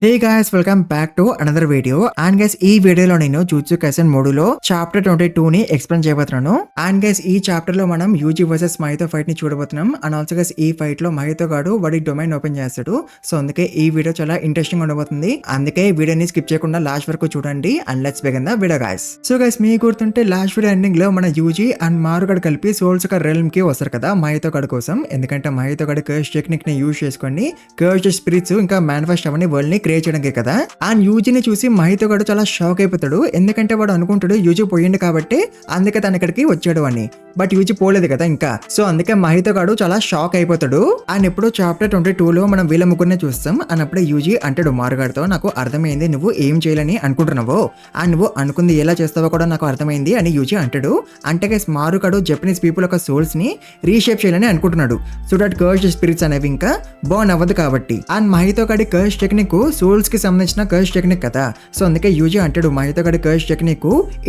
Hey guys, welcome back to another video. And guys, ఈ వీడియోలో నేను జూజుట్సు కైసెన్ 3లో చాప్టర్ 22 ని ఎక్స్ప్లెయిన్ చేయబోతున్నాను. అండ్ గైస్, ఈ చాప్టర్ లో మనం యూజీ వర్సెస్ మహితో ఫైట్ ని చూడబోతున్నాం. అండ్ ఆల్సో గైస్, ఈ ఫైట్ లో మహితో గాడు వాడి డొమైన్ ఓపెన్ చేస్తాడు. సో అందుకే ఈ వీడియో చాలా ఇంట్రెస్టింగ్ ఉండబోతుంది. అందుకే వీడియోని స్కిప్ చేయకుండా లాస్ట్ వరకు చూడండి. And let's begin the video guys. So guys, మీకు గుర్తుంటే లాస్ట్ వీడియో ఎండింగ్ లో మన యూజీ అండ్ మారుగడ్ కలిపి సోల్స్ ఒక రెల్మ్ కి వస్తారు కదా మహితో గడ్ కోసం. ఎందుకంటే మహితో గడ్ కర్స్ టెక్నిక్ ని యూజ్ చేసుకొని కర్స్ స్పిరిట్స్ ఇంకా మేనిఫెస్ట్ అవన్నీ వరల్డ్ ని క్రియేట్ చేయడానికి కదా. అండ్ యూజీని చూసి మహితో గడు చాలా షాక్ అయిపోతాడు. ఎందుకంటే వాడు అనుకుంటాడు యూజీ పోయిండు కాబట్టి అందుకే తన ఇక్కడికి వచ్చాడు అని. బట్ యూజీ పోలేదు కదా ఇంకా. సో అందుకే మహితో గడు చాలా షాక్ అయిపోతాడు. అండ్ ఇప్పుడు చాప్టర్ 22లో మనం వీళ్ళ ముగ్గురినే చూస్తాం. అండ్ అప్పుడే యూజీ అంటాడు మారుగాడితో, నాకు అర్థమైంది నువ్వు ఏం చేయాలని అనుకుంటున్నావో అండ్ నువ్వు అనుకుంది ఎలా చేస్తావో కూడా నాకు అర్థమైంది అని యూజీ అంటాడు. అంటే గైస్, మారుగాడు జపనీస్ పీపుల్ యొక్క సోల్స్ ని రీషేప్ చేయాలని అనుకుంటున్నాడు. సో దట్ కర్స్ స్పిరిట్స్ అనేవి ఇంకా బర్న్ అవ్వదు కాబట్టి. అండ్ మహితో గడి కర్స్ టెక్నిక్ సోల్స్ కి సంబంధించిన కర్స్ టెక్నిక్ కదా. సో అందుకే యూజీ అంటాడు మహితో గడి కర్స్ టెక్నిక్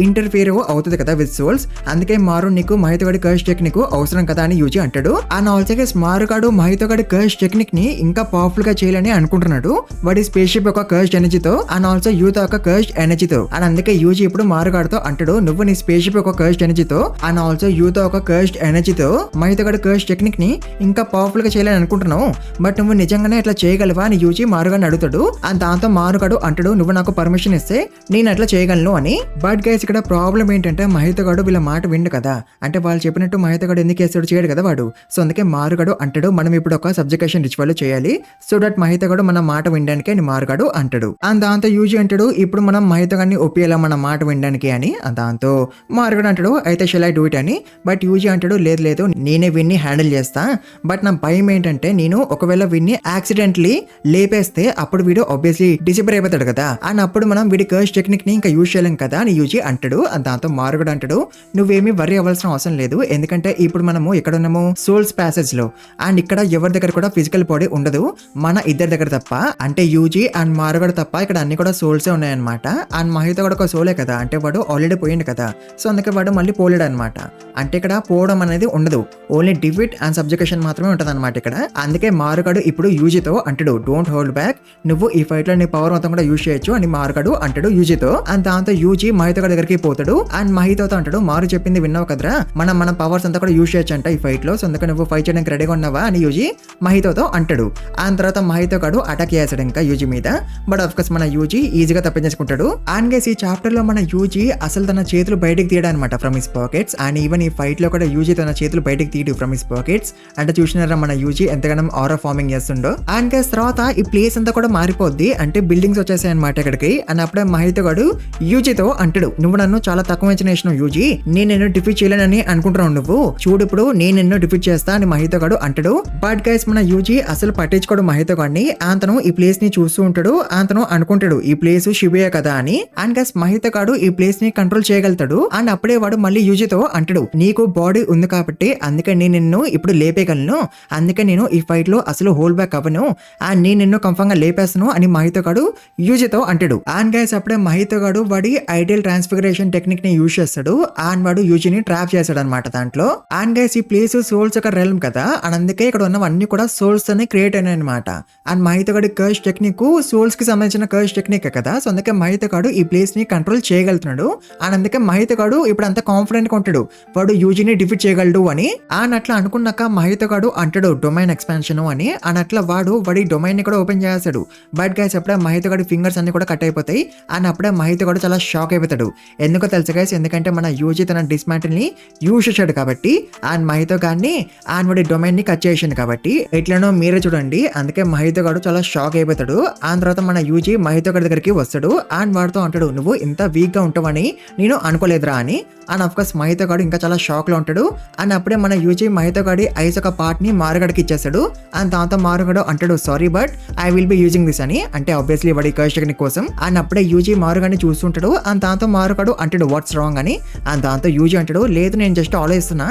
ఇంటర్ఫియర్ అవుతుంది కదా విత్ సోల్స్. అందుకే మారు నీకు మహితో గడి కర్స్ టెక్నిక్ అవసరం కదా అని యూజీ అంటాడు. అండ్ ఆల్సో గైస్, మారుగాడు మహితో గడి కర్స్ టెక్నిక్ ని ఇంకా పవర్ఫుల్ గా చేయాలని అనుకుంటున్నాడు. వాడి స్పేస్ షిప్ యొక్క కర్స్ ఎనర్జీతో అండ్ ఆల్సో యూత్ యొక్క కర్స్ ఎనర్జీతో. అండ్ అందుకే యూజీ ఇప్పుడు మారుగాడుతో అంటాడు, నువ్వు నీ స్పేస్ షిప్ యొక్క కర్స్ ఎనర్జీతో అండ్ ఆల్సో యూత్ యొక్క కర్స్ ఎనర్జీతో మహితో గడి కర్స్ టెక్నిక్ ని ఇంకా పవర్ఫుల్ గా చేయాలని అనుకుంటున్నావు. బట్ నువ్వు నిజంగానే ఇట్లా చేయగలవా అని యూజీ మారుగాడిని అడుగుతాడు. అండ్ దాంతో మారుగాడు అంటాడు, నువ్వు నాకు పర్మిషన్ ఇస్తే నేను అట్లా చేయగలను అని. బట్ గైస్, ఇక్కడ ప్రాబ్లం ఏంటంటే మహితో గడు వీళ్ళ మాట విండు కదా. అంటే వాళ్ళు చెప్పినట్టు మహితో గడు ఎందుకు చేస్తాడు, చేయడు కదా వాడు. సో అందుకే మారుగాడు అంటాడు, మనం ఇప్పుడు ఒక సబ్జెక్షన్ రిచువల్ చేయాలి సో దట్ మహితో గడు మన మాట వినడానికి అని మారుగాడు అంటాడు. అండ్ దాంతో యూజీ అంటాడు, ఇప్పుడు మనం మహితో గడిని ఒప్పియాలా మన మాట వినడానికి అని. దాంతో మారుగాడు అంటాడు, అయితే షెల్ ఐ డూ ఇట్ అని. బట్ యూజీ అంటాడు, లేదు లేదు నేనే విన్ని హ్యాండిల్ చేస్తా. బట్ నా భయం ఏంటంటే నేను ఒకవేళ విన్ని యాక్సిడెంట్లీ లేపేస్తే అప్పుడు వీడు ఆబ్వియస్లీ డిసిపర్ అయిపోతాడు కదా. అండ్ అప్పుడు మనం వీడి కర్స్ టెక్నిక్ ని ఇంకా యూజ్ చేయలేం కదా అని యూజీ అంటాడు. దాంతో మారుగాడు అంటాడు, నువ్వేమీ వరి అవ్వాల్సిన అవసరం లేదు. ఎందుకంటే ఇప్పుడు మనము ఎక్కడ ఉన్నాము, సోల్స్ ప్యాసేజ్ లో. అండ్ ఇక్కడ ఎవరి దగ్గర కూడా ఫిజికల్ బాడీ ఉండదు, మన ఇద్దరి దగ్గర తప్ప. అంటే యూజీ అండ్ మారుగాడు తప్ప ఇక్కడ అన్ని కూడా సోల్సే ఉన్నాయన్నమాట. అండ్ మహితో కూడా ఒక సోలే కదా, అంటే వాడు ఆల్రెడీ పోయింది కదా. సో అందుకే వాడు మళ్ళీ పోలేడు అనమాట. అంటే ఇక్కడ పోవడం అనేది ఉండదు, ఓన్లీ డిఫీట్ అండ్ సబ్జెక్షన్ మాత్రమే ఉంటది అనమాట ఇక్కడ. అందుకే మారుగాడు ఇప్పుడు యూజీతో అంటాడు, డోంట్ హోల్డ్ బ్యాక్, నువ్వు ఈ ఫైట్ లో నీ పవర్ మొత్తం కూడా యూజ్ చేయొచ్చు అని మారుగాడు అంటాడు యూజీతో. అండ్ దాంతో యూజీ మహితో దగ్గరికి పోతాడు. అండ్ మహితోతో అంటాడు, మారు చెప్పింది విన్నావు కదరా, మన పవర్స్ అంతా కూడా యూజ్ చేయొచ్చు అంట ఈ ఫైట్ లో. సో అందుకే నువ్వు ఫైట్ చేయడానికి రెడీగా ఉన్నావా అని యూజీ మహితోతో అంటాడు. అండ్ తర్వాత మహితో గాడు అటాక్ చేస్తాడు ఇంకా యూజీ మీద. బట్ ఆఫ్ కోర్స్ మన యూజీ ఈజీగా తప్పించుకుంటాడు. అండ్ గైస్, ఈ చాప్టర్ లో మన యూజీ అసలు తన చేతులు బయటకు తీయడం అనమాట from his pockets. And even ఈ ఫైట్ లో కూడా యూజీ తన చేతులు బయటకు తీయడు ఫ్రమ్ హిస్ పాకెట్స్. అంటే చూసినారా మన యూజీ ఎంతగానో ఆరా ఫార్మింగ్ చేస్తుండో. అండ్ గైస్, తర్వాత ఈ ప్లేస్ అంతా కూడా మారిపోద్ది. అంటే బిల్డింగ్స్ వచ్చేసాయి అనమాట ఇక్కడికి. అండ్ అప్పుడే మహితో గాడు యూజీతో అంటాడు, నువ్వు నన్ను చాలా తక్కువ వేసినావు యూజీ, నేను నిన్ను డిఫీట్ చేయలేనని అనుకుంటున్నావు నువ్వు, చూడు ఇప్పుడు నేను నిన్ను డిఫీట్ చేస్తా అని మహితో గాడు అంటాడు. బట్ గైస్, మన యూజీ అసలు పట్టించుకోడు మహితో గాడిని. అతను ఈ ప్లేస్ ని చూస్తూ ఉంటాడు. అతను అనుకుంటాడు ఈ ప్లేస్ షిబియా కదా అని. అండ్ గైస్, మహితో గాడు ఈ ప్లేస్ ని కంట్రోల్ చేయగలుగుతాడు. అండ్ అప్పుడే వాడు మళ్ళీ యూజీతో అంటాడు, నీకు బాడీ ఉంది కాబట్టి అందుకే నేను నిన్ను ఇప్పుడు లేపేయగలను, అందుకే నేను ఈ ఫైట్ లో అసలు హోల్ బ్యాక్ అవ్వను అండ్ నేను నిన్ను కన్ఫర్మ్ గా లేపేస్తాను అని మహితో గాడు యూజీతో అంటాడు. అండ్ గైస్, అప్పుడే మహితో గాడు వాడి ఐడియల్ ట్రాన్స్ఫిగరేషన్ టెక్నిక్ ని యూజ్ చేస్తాడు. అండ్ వాడు యూజీని ట్రాప్ చేస్తాడు అనమాట దాంట్లో. అండ్ గైస్, ఈ ప్లేస్ సోల్స్ ఒక రెల్మ్ కదా. అండ్ అందుకే ఇక్కడ ఉన్నవన్నీ కూడా సోల్స్ తోనే క్రియేట్ అయినాయి అనమాట. అండ్ మహితో గాడి కర్స్ టెక్నిక్ సోల్స్ కి సంబంధించిన కర్స్ టెక్నిక్ కదా. సో అందుకే మహితో గాడు ఈ ప్లేస్ ని కంట్రోల్ చేయగలుగుతున్నాడు. అండ్ అందుకే మహితో గాడు ఇప్పుడు అంత కాన్ఫిడెంట్ గా ఉంటాడు వాడు యూజీని డిఫీట్ చేయగలడు అని. అండ్ అట్లా అనుకున్నాక మహితో గాడు అంటాడు డొమైన్ ఎక్స్పాన్షన్ అని. అండ్ అట్లా వాడి డొమైన్ ని కూడా ఓపెన్ చేస్తాడు. బట్ గైస్, అప్పుడే మహితో గాడి ఫింగర్స్ అన్ని కూడా కట్ అయిపోతాయి. అండ్ అప్పుడే మహితో గాడు చాలా షాక్ అయిపోతాడు. ఎందుకో తెలుసు గైస్, ఎందుకంటే మన యూజీ తన డిస్మాంటిల్ ని యూజ్ చేశాడు కాబట్టి. అండ్ మహితో గాడిని అండ్ వాడి డొమైన్ ని కట్ చేసాడు కాబట్టి ఎట్లనో మీరే చూడండి. అందుకే మహితో గాడు చాలా షాక్ అయిపోతాడు. ఆ తర్వాత మన యూజీ మహితో గాడి దగ్గరికి వస్తాడు. అండ్ వాడితో అంటాడు, నువ్వు ఇంత వీక్ గా ఉంటావని నేను అనుకోలేదురా అని. అండ్ అఫ్ కోర్స్ మహితో గాడు ఇంకా చాలా షాక్ లో ఉంటాడు. అండ్ అప్పుడే మన యూజీ మహితో గాడి ఐస్ ఒక పార్ట్ ని మారుగడికి ఇచ్చేస్తాడు. అండ్ దాంతో మారుగడు అంటాడు, sorry but I will be using this అని. అంటే ఆబ్వియస్లీ వాడి కర్స్ టెక్నిక్ కోసం. అండ్ అప్పుడే యూజీ మారుగాడిని చూస్తుంటాడు. అండ్ దాంతో మారుగాడు అంటాడు, వాట్స్ రాంగ్ అని. అండ్ దాంతో యూజీ అంటాడు, లేదు నేను జస్ట్ ఆలోచిస్తున్నా,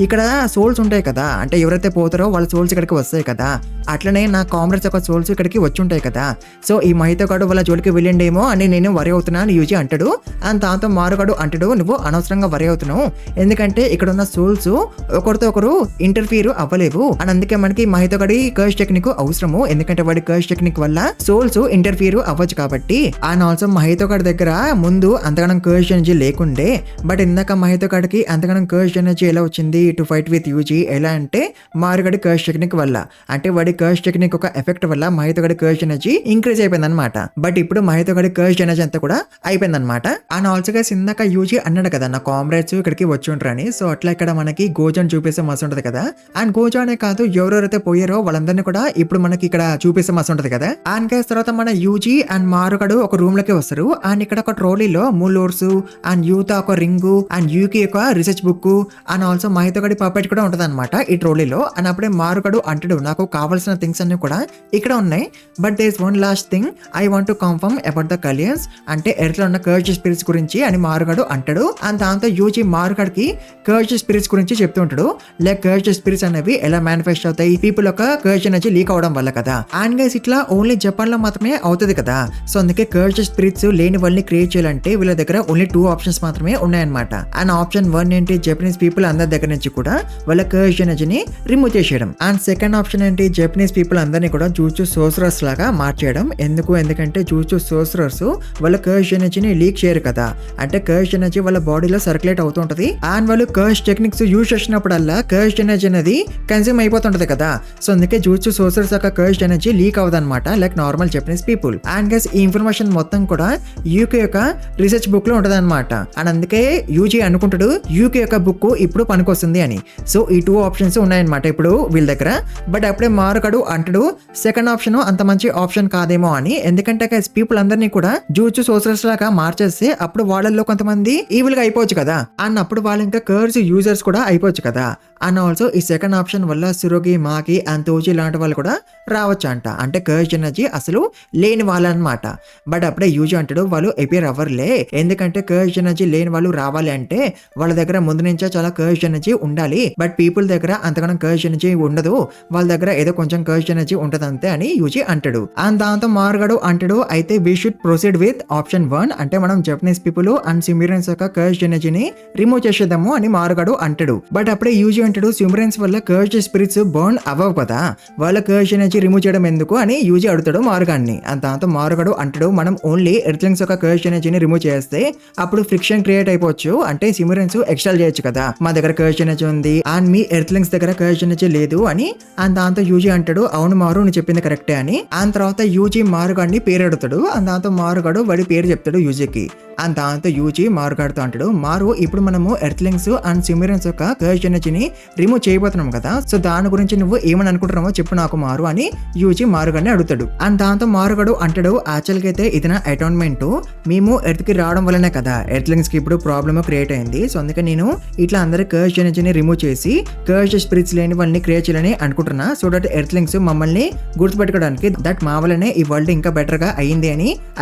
ఇక్కడ సోల్స్ ఉంటాయి కదా, అంటే ఎవరైతే పోతారో వాళ్ళ సోల్స్ ఇక్కడికి వస్తాయి కదా, అట్లనే నా కామ్రేడ్స్ యొక్క సోల్స్ ఇక్కడికి వచ్చి ఉంటాయి కదా. సో ఈ మహితో గాడు వాళ్ళ జోలికి వెళ్ళిండేమో అని నేను వరి అవుతున్నా అని యూజీ అంటాడు. అండ్ దాంతో మారుగాడు అంటాడు, నువ్వు అనవసరంగా అనవసరంగా వరి అవుతున్నావు, ఎందుకంటే ఇక్కడ ఉన్న సోల్స్ ఒకరితో ఒకరు ఇంటర్ఫియర్ అవ్వలేవు అని, అందుకే మనకి మహితోగడి కర్స్ టెక్నిక్ అవసరము, ఎందుకంటే వాడి కర్స్ టెక్నిక్ వల్ల సోల్స్ ఇంటర్ఫియర్ అవ్వచ్చు కాబట్టి. అండ్ ఆల్సో మహితోగడి దగ్గర ముందు అంతగానం కర్స్ ఎనర్జీ లేకుండే, బట్ ఇందాక మహితోగడికి అంతగానం కర్స్ ఎనర్జీ ఎలా వచ్చింది టు ఫైట్ విత్ యూజీ, ఎలా అంటే మారుగడి కర్స్ టెక్నిక్ వల్ల, అంటే వాడి కర్స్ టెక్నిక్ ఒక ఎఫెక్ట్ వల్ల మహితోగడి కర్స్ ఎనర్జీ ఇంక్రీజ్ అయిపోయింది అనమాట. బట్ ఇప్పుడు మహితోగడి కర్స్ ఎనర్జీ అంతా కూడా అయిపోయింది అనమాట. అండ్ ఆల్సో గైస్ ఇందాక యూజీ అన్నాడు కదా నా కామ్రేడ్స్ ఇక్కడికి వచ్చి ఉంటారని, సో అట్లా ఇక్కడ మనకి గోజాన్ చూపిస్తే మస్తు ఉంటది కదా. అండ్ గోజానే కాదు ఎవరెవరైతే పోయారో వాళ్ళందరినీ కూడా ఇప్పుడు మనకి ఇక్కడ చూపిస్తే మస్తు ఉంటది కదా. అండ్ గైస్ తర్వాత మన యూజీ అండ్ మారుగడు ఒక రూమ్ లోకి వస్తారు. అండ్ ఇక్కడ ఒక ట్రోలీలో మూలోర్స్ అండ్ యూత ఒక రింగు అండ్ యూకి ఒక రీసెర్చ్ బుక్ అండ్ ఆల్సో మహితోగడి పర్ఫెక్ట్ కూడా ఉంటది అనమాట ఈ ట్రోలీలో. అండ్ అప్పుడే మారుగడు అంటాడు నాకు కావాల్సిన థింగ్స్ అన్ని కూడా ఇక్కడ ఉన్నాయి, but there is one last thing I want to confirm about the కలియన్స్, అంటే ఎర్త్ లో ఉన్న కర్జ్ స్పిరిట్స్ గురించి అని మారుగడు అంటాడు. అండ్ దాంతో యూజీ మారుగడికి కర్జ్ స్పిరిట్స్ గురించి చెప్తూ ఉంటాడు, లైక్ కర్జ్ స్పిరిట్స్ అనేవి ఎలా మేనిఫెస్ట్ అవుతాయి పీపుల్ యొక్క కర్జ్ ఎనర్జీ లీక్ అవడం వల్ల కదా. అండ్ గైస్ ఇట్లా ఓన్లీ జపాన్ లో మాత్రమే అవుతుంది కదా, సో అందుకే కర్జ్ స్పిరిట్స్ లేని వాళ్ళని క్రియేట్ చేయాలంటే వీళ్ళ దగ్గర ఓన్లీ 2 ఆప్షన్స్ మాత్రమే ఉన్నాయన్నమాట. అండ్ ఆప్షన్ 1 ఏంటి, జపనీస్ పీపుల్ అందరి దగ్గర నుంచి కూడా వాళ్ళ కర్జ్ ఎనర్జీని రిమూవ్ చేసేయడం. అండ్ సెకండ్ ఆప్షన్ ఏంటి, జపనీస్ పీపుల్ అందరినీ కూడా జూజుట్సు సోర్సరర్స్ లాగా మార్చేయడం. ఎందుకంటే జూజుట్సు సోర్సరర్స్ వాళ్ళ కర్జ్ ఎనర్జీని లీక్ చేయరు కదా, అంటే కర్జ్ ఎనర్జీ వాళ్ళ బాడీలో సర్క్యులేట్ అవుతూ ఉంటది. అండ్ వాళ్ళు కర్జ్ టెక్నిక్స్ యూజ్ చేసినప్పుడల్లా కర్జ్ ఎనర్జీ అనేది కన్స్యూమ్ అయిపోతుంటది కదా, సో అందుకే జూజుట్సు సోర్సరర్స్ యొక్క కర్జ్ ఎనర్జీ లీక్ అవదన్నమాట like normal Japanese people. And guys ఈ ఇన్ఫర్మేషన్ మొత్తం కూడా యూకే యొక్క రీసెర్చ్ బుక్ లో ఉంటది అనమాట. అండ్ అందుకే యూజీ అనుకుంటాడు యూకే యొక్క బుక్ ఇప్పుడు పనికొస్తుంది అని. సో ఈ 2 ఆప్షన్స్ ఉన్నాయన్నమాట ఇప్పుడు వీళ్ళ దగ్గర. బట్ అప్పుడే మారుగడు అంటాడు సెకండ్ ఆప్షన్ అంత మంచి ఆప్షన్ కాదేమో అని, ఎందుకంటే గైస్ పీపుల్ అందరినీ కూడా జూజుట్సు సోర్సరర్స్ లాగా మార్చేస్తే అప్పుడు వాళ్ళల్లో కొంతమంది ఈవిల్ గా అయిపోవచ్చు కదా, అండ్ అప్పుడు వాళ్ళు ఇంకా కర్జ్ యూజర్స్ కూడా అయిపోవచ్చు కదా. అండ్ ఆల్సో ఈ సెకండ్ ఆప్షన్ వల్ల సురోగి మాకి అండ్ తోజీ లాంటి వాళ్ళు కూడా రావచ్చు అంట, అంటే కర్జ్ ఎనర్జీ అసలు లేని వాళ్ళు అనమాట. బట్ అప్పుడే యూజీ అంటాడు వాళ్ళు ఎపియర్ అవ్వర్లే, ఎందుకంటే కర్జ్ ఎనర్జీ లేని వాళ్ళు రావాలి అంటే వాళ్ళ దగ్గర ముందు నుంచే చాలా కర్జ్ ఎనర్జీ ఉండాలి, బట్ పీపుల్ దగ్గర అంతగానం కర్జ్ ఎనర్జీ ఉండదు, వాళ్ళ దగ్గర ఏదో కొంచెం కర్జ్ ఎనర్జీ ఉంటది అంతే అని యూజీ అంటాడు. అండ్ దాంతో మారుగడు అంటాడు అయితే we should proceed with option 1, అంటే మనం జపనీస్ పీపుల్ అండ్ సిమిరియన్స్ యొక్క కర్జ్ ఎనర్జీని రిమూవ్ చేసేద్దాము అని మారుగడు అంటాడు. బట్ అప్పుడే యూజీ అంటాడు సిమిరియన్స్ వల్ల కర్జ్ స్పిరిట్స్ బర్న్ అవ్వవు కదా, వాళ్ళ కర్జ్ ఎనర్జీ రిమూవ్ చేయడం ఎందుకు అని యూజీ అడుగుతాడు మారుగాన్ని. అండ్ దాంతో మారుగడు అంటాడు మనం ఓన్లీ ఎర్త్లింగ్స్ యొక్క కర్జ్ ఎనర్జీని రిమూవ్ చేస్తే అప్పుడు ఫ్రిక్షన్ క్రియేట్ అయిపోవచ్చు, అంటే సిమిరియన్స్ ఎక్స్ట్రాల్ చేయొచ్చు కదా, మా దగ్గర కర్జ్ ఎనర్జీ ఉంది అండ్ మీ ఎర్త్లింగ్స్ దగ్గర కర్జ్ ఎనర్జీ లేదు అని. అండ్ దాంతో యూజీ అంటాడు అవును మారు నువ్వు చెప్పింది కరెక్టే అని. అండ్ తర్వాత యూజీ మారుగాడిని పేరు అడుగుతాడు. అండ్ దాంతో మారుగాడు వాడి పేరు చెప్తాడు యూజీకి. అండ్ దాంతో యూజీ మారుగాడుతో అంటాడు మారు ఇప్పుడు మనము ఎర్త్లింగ్స్ అండ్ సిమిరియన్స్ యొక్క కర్జ్ ఎనర్జీని రిమూవ్ చేయబోతున్నాం కదా, సో దాని గురించి నువ్వు ఏమని అనుకుంటున్నావో చెప్పు నాకు మారు అని యూజీ మారుగాడిని అడుగుతాడు. అండ్ దాంతో మారుగాడు అంటాడు యాక్చువల్ గా అయితే ఇది నా అటోన్మెంట్, మేము ఎర్త్ కి రావడం వల్లనే కదా ఎర్త్లింగ్స్ కి ఇప్పుడు ప్రాబ్లమ్ క్రియేట్ అయింది, సో అందుకే నేను ఇట్లా అందరి కర్జ్ ఎనర్జీని రిమూవ్ చేసి కర్జ్ స్పిరిట్స్ లేని వాళ్ళని క్రియేట్ చేయాలని అనుకుంటున్నా, సో దట్ ఎర్త్లింగ్స్ మమ్మల్ని గుర్తుపెట్టుకోవడానికి దట్ మా వల్లనే ఈ వరల్డ్ ఇంకా బెటర్ గా అయింది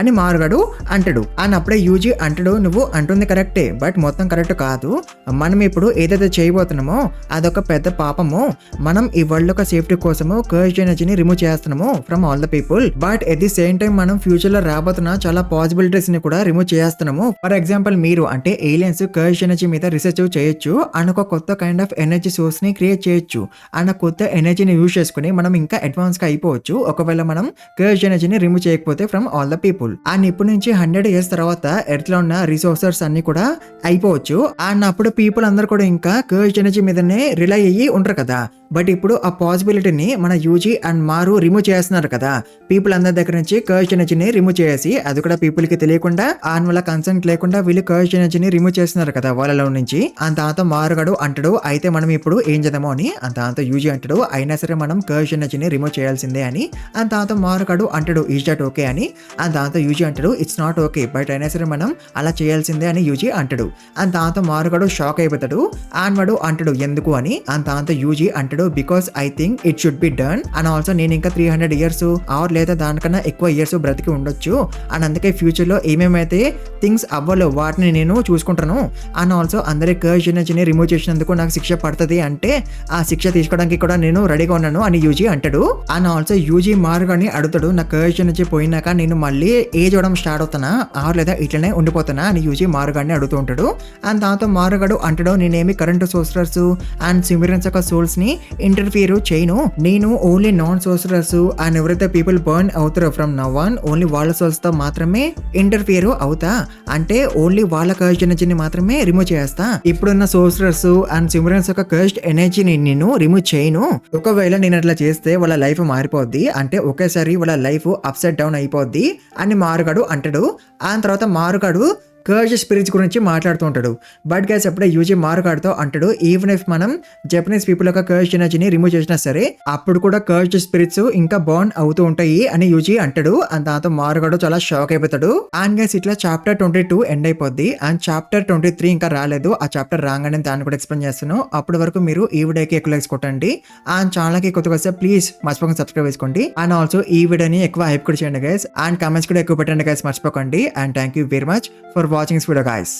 అని మారుగాడు అంటాడు. అండ్ అప్పుడే యూజీ అంటాడు నువ్వు అంటుంది కరెక్టే, బట్ మొత్తం కరెక్ట్ కాదు, మనం ఇప్పుడు ఏదైతే చేయబోతున్నామో అదొక పెద్ద పాపము, మనం ఈ వరల్డ్ యొక్క సేఫ్టీ కోసము కర్జ్ ఎనర్జీని రిమూవ్ చేస్తున్నాము from all the people, but at the same time మనం ఫ్యూచర్ లో రాబోతున్న చాలా పాసిబిలిటీస్ ని కూడా రిమూవ్ చేస్తున్నాము. ఫర్ ఎగ్జాంపుల్ మీరు అంటే ఏలియన్స్ కర్జ్ ఎనర్జీ మీద రీసెర్చ్ చేయొచ్చు అండ్ ఒక కొత్త కైండ్ ఆఫ్ ఎనర్జీ సోర్స్ ని క్రియేట్ చేయొచ్చు అండ్ కొత్త ఎనర్జీని యూజ్ చేసుకుని మనం ఇంకా అడ్వాన్స్ గా అయిపోవచ్చు ఒకవేళ మనం కర్జ్ ఎనర్జీని రిమూవ్ చేయకపోతే from all the people. And ఇప్పటి నుంచి 100 years తర్వాత ఎర్త్ లో ఉన్న రిసోర్సెస్ అన్ని కూడా అయిపోవచ్చు అండ్ అప్పుడు పీపుల్ అందరు కూడా ఇంకా కర్జ్ ఎనర్జీ మీదనే రిలై అయ్యి ఉంటారు కదా, బట్ ఇప్పుడు ఆ పాసిబిలిటీని మన యూజీ అండ్ మారు రిమూవ్ చేస్తున్నారు కదా, పీపుల్ అందరి దగ్గర నుంచి కర్జ్ ఎనర్జీని రిమూవ్ చేసి అది కూడా పీపుల్ కి తెలియకుండా అండ్ వాళ్ళ కన్సెంట్ లేకుండా వీళ్ళు కర్జ్ ఎనర్జీని రిమూవ్ చేస్తున్నారు కదా వాళ్ళలో నుంచి. అండ్ దాంతో మారుగాడు అంటాడు అయితే మనం ఇప్పుడు ఏం చేద్దామో అని. అండ్ దాంతో యూజీ అంటాడు అయినా సరే మనం కర్జ్ ఎనర్జీని రిమూవ్ చేయాల్సిందే అని. అండ్ దాంతో మారుగాడు అంటాడు ఈజ్ దట్ ఓకే అని. అండ్ దాంతో యూజీ అంటాడు ఇట్స్ నాట్ ఓకే బట్ అయినా సరే మనం అలా చేయాల్సిందే అని యూజీ అంటాడు. అండ్ దాంతో మారుగాడు షాక్ అయిపోతాడు అండ్ వాడు అంటాడు ఎందుకు అని. అండ్ దాంతో యూజీ అంటాడు అంటాడు because I think it should be done and also నేను ఇంకా 300 ఇయర్స్ ఆర్ లేదా దానికన్నా ఎక్కువ ఇయర్స్ బ్రతికి ఉండొచ్చు అండ్ అందుకే ఫ్యూచర్ లో ఏమేమైతే థింగ్స్ అవ్వాలో వాటిని నేను చూసుకుంటాను అండ్ ఆల్సో అందరి కర్జ్ ఎనర్జీని రిమూవ్ చేసినందుకు నాకు శిక్ష పడుతుంది అంటే ఆ శిక్ష తీసుకోవడానికి కూడా నేను రెడీగా ఉన్నాను అని యూజీ అంటాడు అండ్ ఆల్సో యూజీ మారుగాని అడుగుతాడు నా కర్జ్ ఎనర్జీ పోయినాక నేను మళ్ళీ ఏజ్ అవడం స్టార్ట్ అవుతానా ఆర్ లేదా ఇట్లనే ఉండిపోతానా అని యూజీ మారుగాడిని అడుగుతూ ఉంటాడు అండ్ దాంతో మారుగాడు అంటాడు నేనేమి కరెంట్ సోర్సరర్స్ అండ్ సిమిరెన్స్ యొక్క సోల్స్ ని ఇంటర్ఫియర్ చేయను నేను ఓన్లీ నాన్ సోర్సరర్స్ అండ్ ఎవరైతే పీపుల్ బర్న్ అవుతారో ఫ్రమ్ నవ్ ఆన్ ఓన్లీ వాళ్ళ సోల్స్ తో మాత్రమే ఇంటర్ఫియర్ అవుతా అంటే ఓన్లీ వాళ్ళ కర్జ్ ఎనర్జీని మాత్రమే రిమూవ్ చేస్తా ఇప్పుడున్న సోర్సరర్స్ అండ్ సిమిరెన్స్ యొక్క కర్జ్ ఎనర్జీని నేను రిమూవ్ చేయను ఒకవేళ నేను అట్లా చేస్తే వాళ్ళ లైఫ్ మారిపోద్ది అంటే ఒకేసారి వాళ్ళ లైఫ్ అప్సెట్ డౌన్ అయిపోద్ది అని మారుగాడు అంటాడు ఆ తర్వాత మారుగాడు కర్జ్ స్పిరిట్స్ గురించి మాట్లాడుతూ ఉంటాడు బట్ గైస్ అప్పుడే యూజీ మారుగాడుతో అంటాడు ఈవెన్ ఇఫ్ మనం జపనీస్ పీపుల్ యొక్క కర్జ్ ఎనర్జీని రిమూవ్ చేసినా సరే అప్పుడు కూడా కర్జ్ స్పిరిట్స్ ఇంకా బాండ్ అవుతూ ఉంటాయి అని యూజీ అంటాడు అండ్ దాంతో మారుగాడు చాలా షాక్ అయిపోతాడు అండ్ గైస్ ఇట్లా చాప్టర్ 22 ఎండ్ అయిపోద్ది అండ్ చాప్టర్ 23 ఇంకా రాలేదు ఆ చాప్టర్ రాగానే దాన్ని కూడా ఎక్స్ప్లెయిన్ చేస్తాను అప్పటి వరకు మీరు ఈ వీడియోకి ఎక్కువ లైక్స్ కొట్టండి అండ్ ఛానల్ కి కొత్తగా వస్తే ప్లీజ్ మర్చిపోకుండా సబ్స్క్రైబ్ చేసుకోండి అండ్ ఆల్సో ఈ వీడియోని ఎక్కువ హైప్ కూడా చేయండి గైస్ అండ్ కామెంట్స్ కూడా ఎక్కువ పెట్టండి గైస్ మర్చిపోకండి and thank you very much for watching this video guys.